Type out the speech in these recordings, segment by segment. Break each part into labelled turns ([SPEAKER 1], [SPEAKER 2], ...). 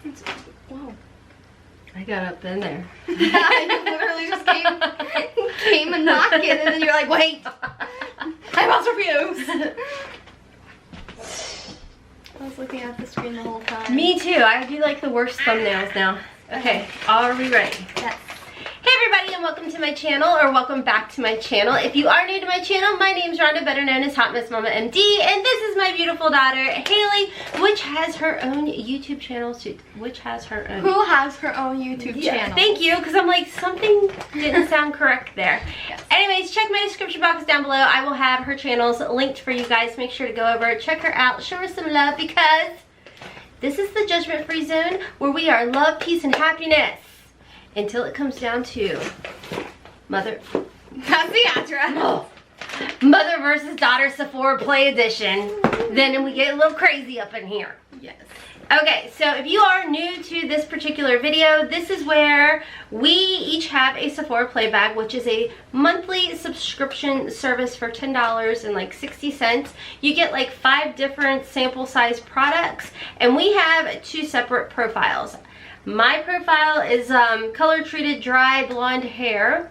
[SPEAKER 1] Whoa.
[SPEAKER 2] I got up in there.
[SPEAKER 1] You literally just came and knocked it, and then you're like, wait, I must refuse. I was looking at the screen the whole time.
[SPEAKER 2] Me too. I do like the worst thumbnails now. Okay, are we ready?
[SPEAKER 1] Yes.
[SPEAKER 2] Hey everybody, and welcome to my channel, or welcome back to my channel. If you are new to my channel, my name's Rhonda, better known as Hotmess Mama MD, and this is my beautiful daughter, Haley, which has her own YouTube channel.
[SPEAKER 1] Who has her own YouTube channel?
[SPEAKER 2] Thank you, because I'm like, something didn't sound correct there.
[SPEAKER 1] Yes.
[SPEAKER 2] Anyways, check my description box down below. I will have her channels linked for you guys. Make sure to go over, check her out, show her some love, because this is the judgment-free zone where we are love, peace, and happiness. Until it comes down to mother.
[SPEAKER 1] That's the address.
[SPEAKER 2] Oh, mother versus daughter Sephora Play Edition. Then we get a little crazy up in here.
[SPEAKER 1] Yes.
[SPEAKER 2] Okay, so if you are new to this particular video, this is where we each have a Sephora Play bag, which is a monthly subscription service for $10.60. You get like 5 different sample size products, and we have 2 separate profiles. My profile is color treated dry blonde hair.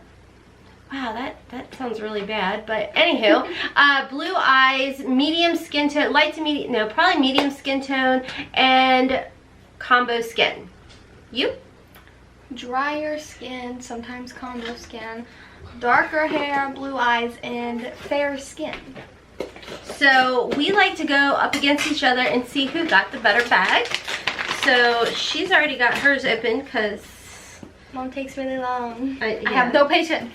[SPEAKER 2] Wow, that sounds really bad, but anywho, blue eyes, medium skin tone, light to medium, no, probably medium skin tone, and combo skin. You?
[SPEAKER 1] Drier skin, sometimes combo skin, darker hair, blue eyes, and fair skin.
[SPEAKER 2] So we like to go up against each other and see who got the better bag. So she's already got hers open because
[SPEAKER 1] Mom takes really long.
[SPEAKER 2] I
[SPEAKER 1] have no patience.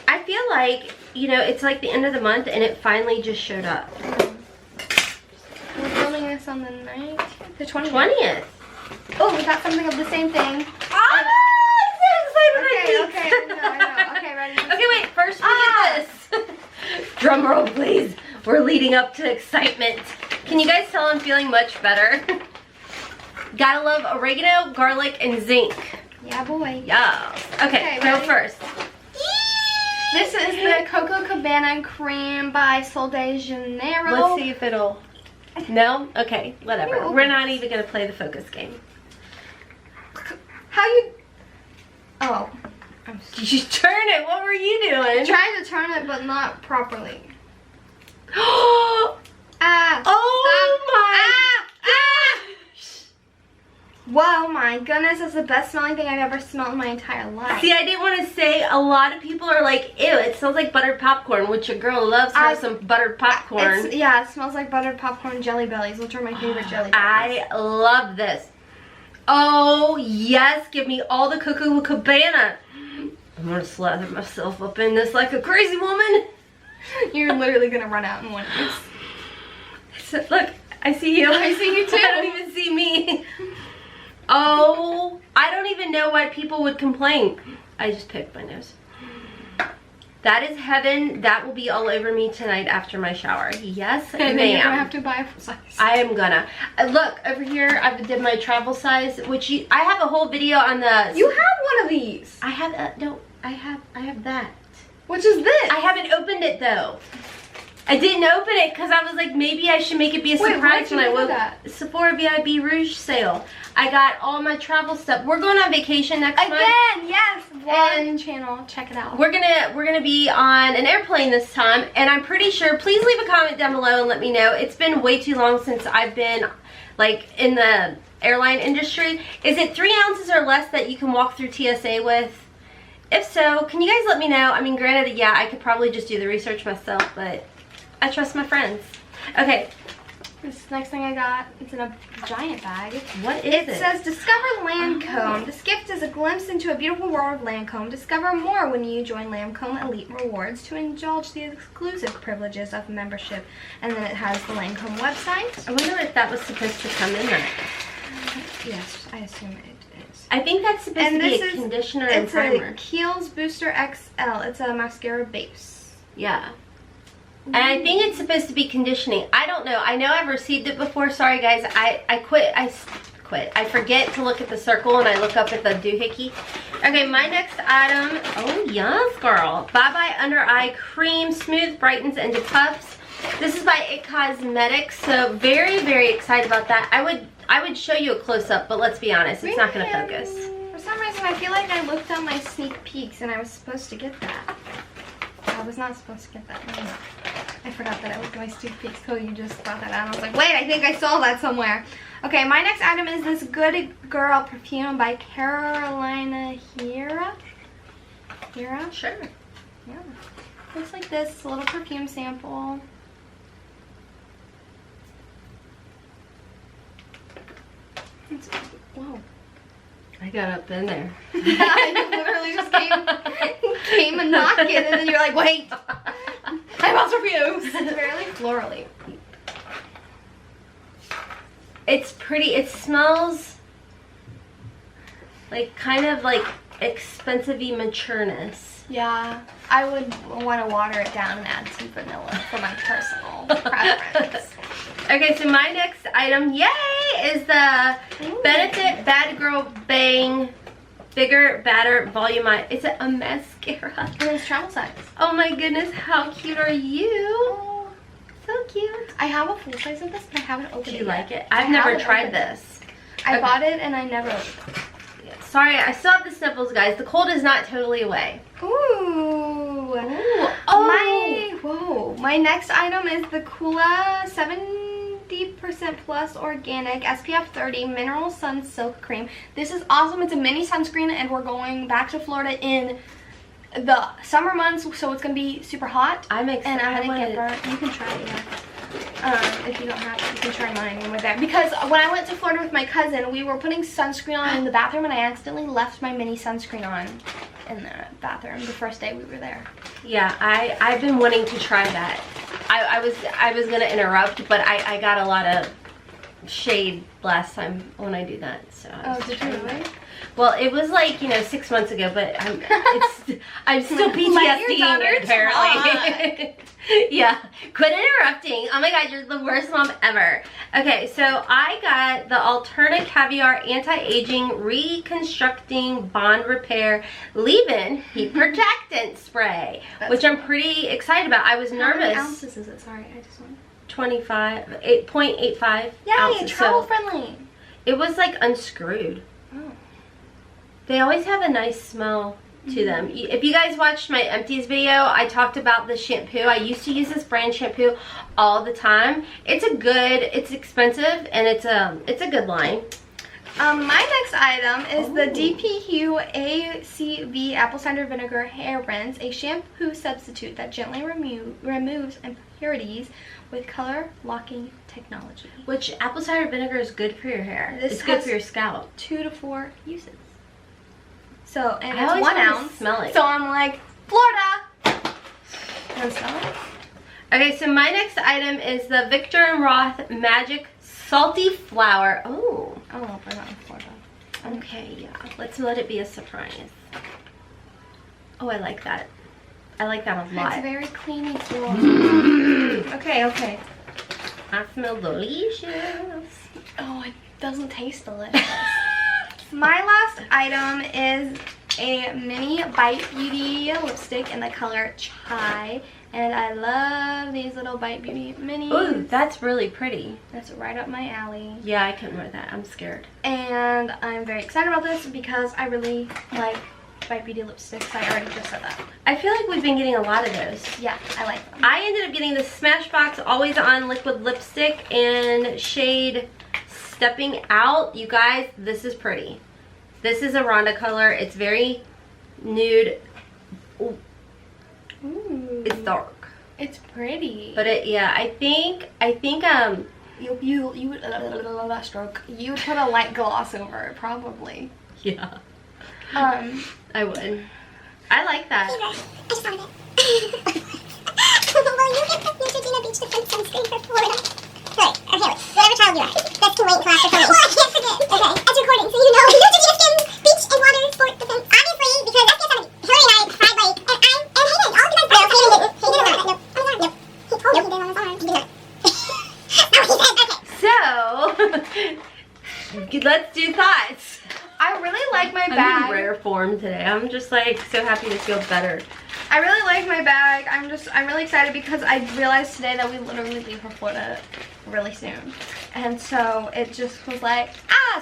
[SPEAKER 2] I feel like, you know, it's like the end of the month and it finally just showed up.
[SPEAKER 1] We're filming this on the 19th, the 20th.
[SPEAKER 2] 20th.
[SPEAKER 1] Oh, we got something of the same thing.
[SPEAKER 2] Oh, I'm so excited.
[SPEAKER 1] Okay, I know. Okay, ready?
[SPEAKER 2] Okay, wait, first we get this. Drum roll, please. We're leading up to excitement. Can you guys tell I'm feeling much better? Gotta love oregano, garlic, and zinc.
[SPEAKER 1] Yeah, boy.
[SPEAKER 2] Yeah. Okay, go first.
[SPEAKER 1] This is the Coco Cabana Cream by Sol de Janeiro.
[SPEAKER 2] Let's see if it'll... No? Okay, whatever.
[SPEAKER 1] Ooh.
[SPEAKER 2] We're not even gonna play the focus game.
[SPEAKER 1] How you... Oh.
[SPEAKER 2] Did you turn it? What were you
[SPEAKER 1] I'm
[SPEAKER 2] doing?
[SPEAKER 1] trying to turn it, but not properly.
[SPEAKER 2] Oh
[SPEAKER 1] Ah!
[SPEAKER 2] my
[SPEAKER 1] gosh! Whoa, my goodness, that's the best smelling thing I've ever smelled in my entire life.
[SPEAKER 2] See, I didn't want to say, a lot of people are like, ew, it smells like buttered popcorn, which your girl loves her some buttered popcorn.
[SPEAKER 1] Yeah, it smells like buttered popcorn Jelly Bellies, which are my favorite Jelly Bellies.
[SPEAKER 2] I love this. Oh, yes, give me all the Coco Cabana. I'm going to slather myself up in this like a crazy woman.
[SPEAKER 1] You're literally going to run out in one of these.
[SPEAKER 2] So, look, I see you.
[SPEAKER 1] I see you too.
[SPEAKER 2] I don't even see me. Oh, I don't even know why people would complain. I just picked my nose. That is heaven. That will be all over me tonight after my shower. Yes,
[SPEAKER 1] and then you're gonna have to buy a full size.
[SPEAKER 2] I am gonna. Look over here. I did my travel size, which I have a whole video on the.
[SPEAKER 1] You have one of these.
[SPEAKER 2] I have no. I have that.
[SPEAKER 1] Which is this?
[SPEAKER 2] I haven't opened it though. I didn't open it because I was like, maybe I should make it be a surprise when I woke up. Sephora VIB Rouge sale. I got all my travel stuff. We're going on vacation next month.
[SPEAKER 1] Again, yes. Vlog channel, check it out.
[SPEAKER 2] We're gonna be on an airplane this time, and I'm pretty sure. Please leave a comment down below and let me know. It's been way too long since I've been like in the airline industry. Is it 3 ounces or less that you can walk through TSA with? If so, can you guys let me know? I mean, granted, yeah, I could probably just do the research myself, but I trust my friends. Okay.
[SPEAKER 1] This next thing I got, it's in a giant bag.
[SPEAKER 2] What is it?
[SPEAKER 1] It says, discover Lancome. This gift is a glimpse into a beautiful world of Lancome. Discover more when you join Lancome Elite Rewards to indulge the exclusive privileges of membership. And then it has the Lancome website.
[SPEAKER 2] I wonder if that was supposed to come in there.
[SPEAKER 1] Yes, I assume it is.
[SPEAKER 2] I think that's supposed to be a conditioner and primer.
[SPEAKER 1] It's a Kiehl's Booster XL. It's a mascara base.
[SPEAKER 2] Yeah. And I think it's supposed to be conditioning. I don't know. I know I've received it before. Sorry, guys. I quit. I forget to look at the circle and I look up at the doohickey. Okay, my next item. Oh, yes, girl. Bye Bye Under Eye Cream. Smooth, brightens into puffs. This is by It Cosmetics, so very, very excited about that. I would show you a close-up, but let's be honest, it's not going to focus.
[SPEAKER 1] For some reason, I feel like I looked on my sneak peeks and I was supposed to get that. I was not supposed to get that. No. I forgot that I looked at my sneak peeks till you just brought that out. I was like, wait, I think I saw that somewhere. Okay, my next item is this Good Girl perfume by Carolina Hira. Hira?
[SPEAKER 2] Sure.
[SPEAKER 1] Yeah. Looks like this. It's a little perfume sample. Whoa.
[SPEAKER 2] I got up in there.
[SPEAKER 1] You literally just came and knocked it, and then you're like, wait, I want perfumes. It's very florally.
[SPEAKER 2] It's pretty. It smells like kind of like expensive-y matureness.
[SPEAKER 1] Yeah, I would want to water it down and add some vanilla for my personal preference.
[SPEAKER 2] Okay, so my next item, yay, is the Benefit Bad Girl Bang Bigger Badder Volumize. It's a mascara.
[SPEAKER 1] And it's travel size.
[SPEAKER 2] Oh my goodness, how cute are you?
[SPEAKER 1] Oh,
[SPEAKER 2] so cute.
[SPEAKER 1] I have a full size of this, but I haven't opened it.
[SPEAKER 2] Do you like
[SPEAKER 1] yet.
[SPEAKER 2] it? I've never tried this.
[SPEAKER 1] I bought it and I never opened it.
[SPEAKER 2] Sorry, I still have the sniffles, guys. The cold is not totally away.
[SPEAKER 1] Ooh.
[SPEAKER 2] Oh.
[SPEAKER 1] My next item is the Kula 70% plus organic SPF 30 mineral sun silk cream. This is awesome. It's a mini sunscreen, and we're going back to Florida in the summer months, so it's gonna be super hot.
[SPEAKER 2] I'm excited.
[SPEAKER 1] And I'm gonna get burnt. You can try it, yeah. If you don't have it, you can try mine when we're there. Because when I went to Florida with my cousin, we were putting sunscreen on in the bathroom, and I accidentally left my mini sunscreen on in the bathroom the first day we were there.
[SPEAKER 2] Yeah, I've been wanting to try that. I was gonna interrupt, but I got a lot of shade last time when I do that. So
[SPEAKER 1] Did you really?
[SPEAKER 2] Well, it was like, 6 months ago, but I'm still PTSDing it, apparently. Yeah, quit interrupting. Oh my god, you're the worst mom ever. Okay, so I got the Alterna Caviar Anti-Aging Reconstructing Bond Repair Leave-In Heat Protectant Spray, which I'm pretty excited about. I was nervous.
[SPEAKER 1] How many ounces is it? Sorry, I just want
[SPEAKER 2] 8.85
[SPEAKER 1] Yay,
[SPEAKER 2] ounces.
[SPEAKER 1] travel friendly.
[SPEAKER 2] It was like unscrewed.
[SPEAKER 1] Oh.
[SPEAKER 2] They always have a nice smell to them. If you guys watched my empties video, I talked about the shampoo. I used to use this brand shampoo all the time. It's expensive, and it's a good line.
[SPEAKER 1] My next item is the DP Hue ACV Apple Cider Vinegar Hair Rinse, a shampoo substitute that gently removes impurities with color locking technology.
[SPEAKER 2] Which apple cider vinegar is good for your hair.
[SPEAKER 1] This
[SPEAKER 2] it's good
[SPEAKER 1] has
[SPEAKER 2] for your scalp.
[SPEAKER 1] 2 to 4 uses. So, and
[SPEAKER 2] I
[SPEAKER 1] it's
[SPEAKER 2] always
[SPEAKER 1] 1
[SPEAKER 2] wanna
[SPEAKER 1] ounce.
[SPEAKER 2] smell it.
[SPEAKER 1] So I'm like, Florida! Want to smell it?
[SPEAKER 2] Okay, so my next item is the Victor and Roth Magic Salty Flour. Oh.
[SPEAKER 1] I don't know if I got in Florida.
[SPEAKER 2] Okay, yeah. Let's let it be a surprise. Oh, I like that. I like that a lot.
[SPEAKER 1] It's very clean floral. Okay.
[SPEAKER 2] I smell delicious.
[SPEAKER 1] Oh, it doesn't taste delicious. My last item is a mini Bite Beauty lipstick in the color Chai. And I love these little Bite Beauty minis.
[SPEAKER 2] Ooh, that's really pretty.
[SPEAKER 1] That's right up my alley.
[SPEAKER 2] Yeah, I couldn't wear that. I'm scared.
[SPEAKER 1] And I'm very excited about this because I really like Bite Beauty lipsticks. I already just said that.
[SPEAKER 2] I feel like we've been getting a lot of those.
[SPEAKER 1] Yeah, I like them.
[SPEAKER 2] I ended up getting the Smashbox Always On Liquid Lipstick in shade Stepping Out. You guys, this is pretty. This is a Rhonda color. It's very nude. Ooh.
[SPEAKER 1] Ooh.
[SPEAKER 2] It's dark.
[SPEAKER 1] It's pretty.
[SPEAKER 2] But I think
[SPEAKER 1] you stroke. You would put a light gloss over it, probably.
[SPEAKER 2] Yeah.
[SPEAKER 1] I
[SPEAKER 2] would. I like that.
[SPEAKER 3] I just found it. Will you get the Neutrogena Beach Defense Sunscreen for Florida? Right, okay, whatever child you are. That's too late until after filming. Well, I can't forget. Okay, it's recording, so you know. Neutrogena Skin Beach and Water Sport Defense. Obviously, because that's SPF 70. Hillary and I fried like, and Hayden. All because Hayden didn't. He told me he did on his arm. He did not. No, he said, okay.
[SPEAKER 2] So, let's do thoughts.
[SPEAKER 1] I really like my
[SPEAKER 2] I'm
[SPEAKER 1] bag.
[SPEAKER 2] in rare form today. I'm just like so happy to feel better.
[SPEAKER 1] I really like my bag. I'm really excited because I realized today that we literally leave for Florida really soon. And so it just was like,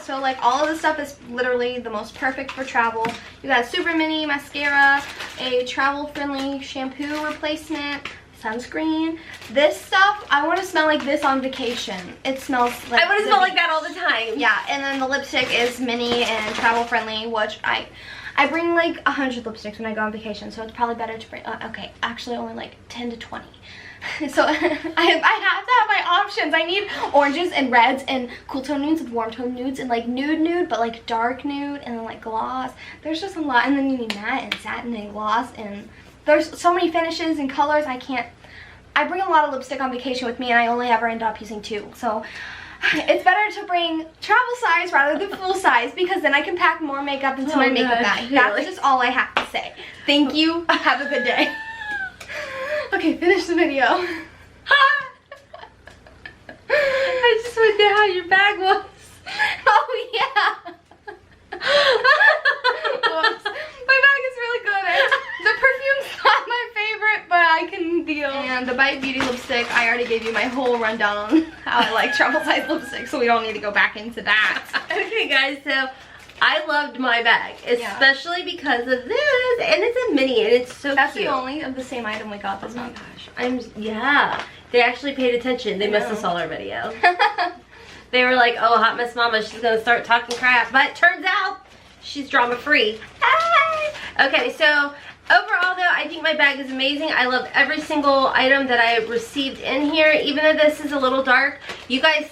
[SPEAKER 1] so like all of this stuff is literally the most perfect for travel. You got a super mini mascara, a travel friendly shampoo replacement, sunscreen. This stuff, I want to smell like this on vacation. It smells like
[SPEAKER 2] I want to smell like that all the time.
[SPEAKER 1] Yeah, and then the lipstick is mini and travel friendly, which I bring like 100 lipsticks when I go on vacation, so it's probably better to bring, okay, actually only like 10 to 20. So I have to have my options. I need oranges and reds and cool tone nudes and warm tone nudes and like nude, but like dark nude and then like gloss. There's just a lot, and then you need matte and satin and gloss, and there's so many finishes and colors. I bring a lot of lipstick on vacation with me, and I only ever end up using 2. So it's better to bring travel size rather than full size, because then I can pack more makeup into my makeup bag. That's just all I have to say. Thank you. Have a good day. Okay, finish the video.
[SPEAKER 2] I just wonder how your bag was.
[SPEAKER 1] Oh yeah. Whoops. My bag is really good. The perfume's not my favorite, but I can deal. And the Bite Beauty lipstick, I already gave you my whole rundown on how I like travel size lipstick, so we don't need to go back into that.
[SPEAKER 2] Okay guys, so I loved my bag, especially because of this, and it's a mini, and it's so
[SPEAKER 1] That's
[SPEAKER 2] cute.
[SPEAKER 1] the only of the same item we got this month.
[SPEAKER 2] Yeah, they actually paid attention. They must have saw our video. They were like, oh, Hot Mess Mama, she's gonna start talking crap, but turns out she's drama free. Okay, so overall though, I think my bag is amazing. I love every single item that I received in here, even though this is a little dark. You guys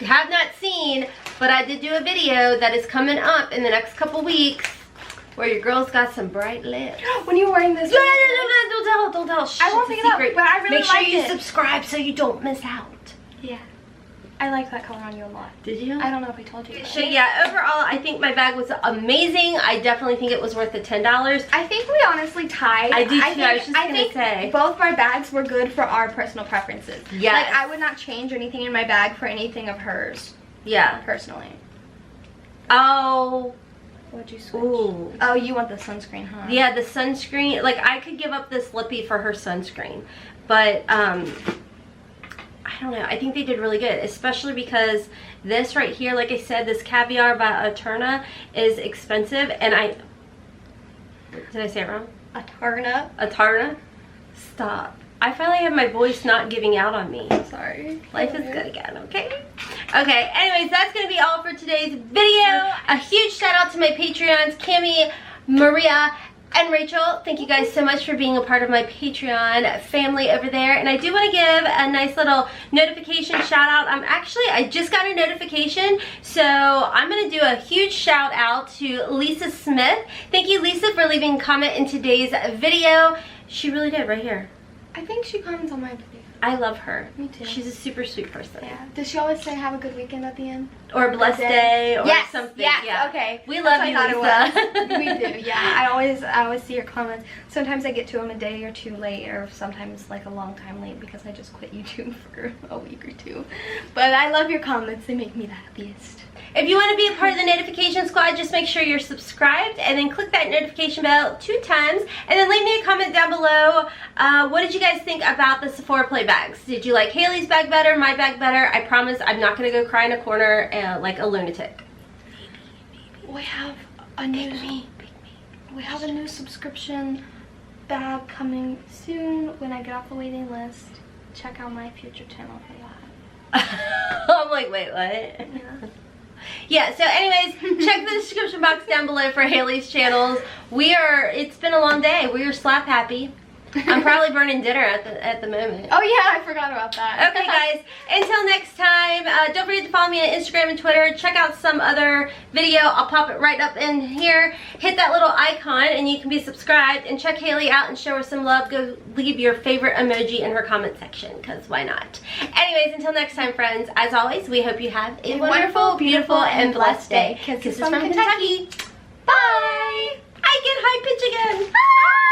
[SPEAKER 2] have not seen, but I did do a video that is coming up in the next couple weeks where your girl's got some bright lips.
[SPEAKER 1] When you're wearing this,
[SPEAKER 2] don't tell. Shh,
[SPEAKER 1] I won't pick it up, but I really
[SPEAKER 2] Make sure
[SPEAKER 1] liked
[SPEAKER 2] you
[SPEAKER 1] it.
[SPEAKER 2] subscribe so you don't miss out.
[SPEAKER 1] Yeah, I like that color on you a lot.
[SPEAKER 2] Did you?
[SPEAKER 1] I don't know if I told you.
[SPEAKER 2] So yeah, overall, I think my bag was amazing. I definitely think it was worth the $10.
[SPEAKER 1] I think we honestly tied.
[SPEAKER 2] I do too. I was just gonna say.
[SPEAKER 1] Both our bags were good for our personal preferences.
[SPEAKER 2] Yes.
[SPEAKER 1] Like, I would not change anything in my bag for anything of hers.
[SPEAKER 2] Yeah.
[SPEAKER 1] Personally.
[SPEAKER 2] Oh.
[SPEAKER 1] What'd you switch?
[SPEAKER 2] Ooh.
[SPEAKER 1] Oh, you want the sunscreen, huh?
[SPEAKER 2] Yeah, the sunscreen. Like, I could give up this lippy for her sunscreen. But, I don't know. I think they did really good. Especially because this right here, like I said, this Caviar by Eterna is expensive. And did I say it wrong?
[SPEAKER 1] Eterna.
[SPEAKER 2] Eterna? Stop. I finally have my voice not giving out on me.
[SPEAKER 1] Sorry.
[SPEAKER 2] Life is good again, okay? Okay, anyways, that's going to be all for today's video. A huge shout out to my Patreons, Cammie, Maria, and Rachel. Thank you guys so much for being a part of my Patreon family over there. And I do want to give a nice little notification shout out. I just got a notification, so I'm going to do a huge shout out to Lisa Smith. Thank you, Lisa, for leaving a comment in today's video. She really did, right here.
[SPEAKER 1] I think she comments on my video.
[SPEAKER 2] I love her.
[SPEAKER 1] Me too.
[SPEAKER 2] She's a super sweet person.
[SPEAKER 1] Yeah. Does she always say have a good weekend at the end?
[SPEAKER 2] Or a blessed day or something.
[SPEAKER 1] Yes,
[SPEAKER 2] yeah.
[SPEAKER 1] Okay.
[SPEAKER 2] We love you, Lisa.
[SPEAKER 1] We do, yeah. I always see your comments. Sometimes I get to them a day or two late, or sometimes like a long time late because I just quit YouTube for a week or two. But I love your comments. They make me the happiest.
[SPEAKER 2] If you want to be a part of the notification squad, just make sure you're subscribed and then click that notification bell 2 times, and then leave me a comment down below. What did you guys think about the Sephora play bags? Did you like Hailey's bag better, my bag better? I promise I'm not going to go cry in a corner like a lunatic.
[SPEAKER 1] We have a new we have a new subscription bag coming soon when I get off the waiting list. Check out my future channel for that.
[SPEAKER 2] I'm like, wait, what?
[SPEAKER 1] Yeah.
[SPEAKER 2] Yeah, so anyways, check the description box down below for Hailey's channels. It's been a long day. We are slap happy. I'm probably burning dinner at the moment.
[SPEAKER 1] Oh yeah, I forgot about that.
[SPEAKER 2] Okay guys, until next time, don't forget to follow me on Instagram and Twitter. Check out some other video. I'll pop it right up in here. Hit that little icon and you can be subscribed, and check Hailey out and show her some love. Go leave your favorite emoji in her comment section, because why not? Anyways, until next time, friends, as always, we hope you have a wonderful, beautiful, and blessed day. Kisses from Kentucky. Bye. I get high pitch again. Bye.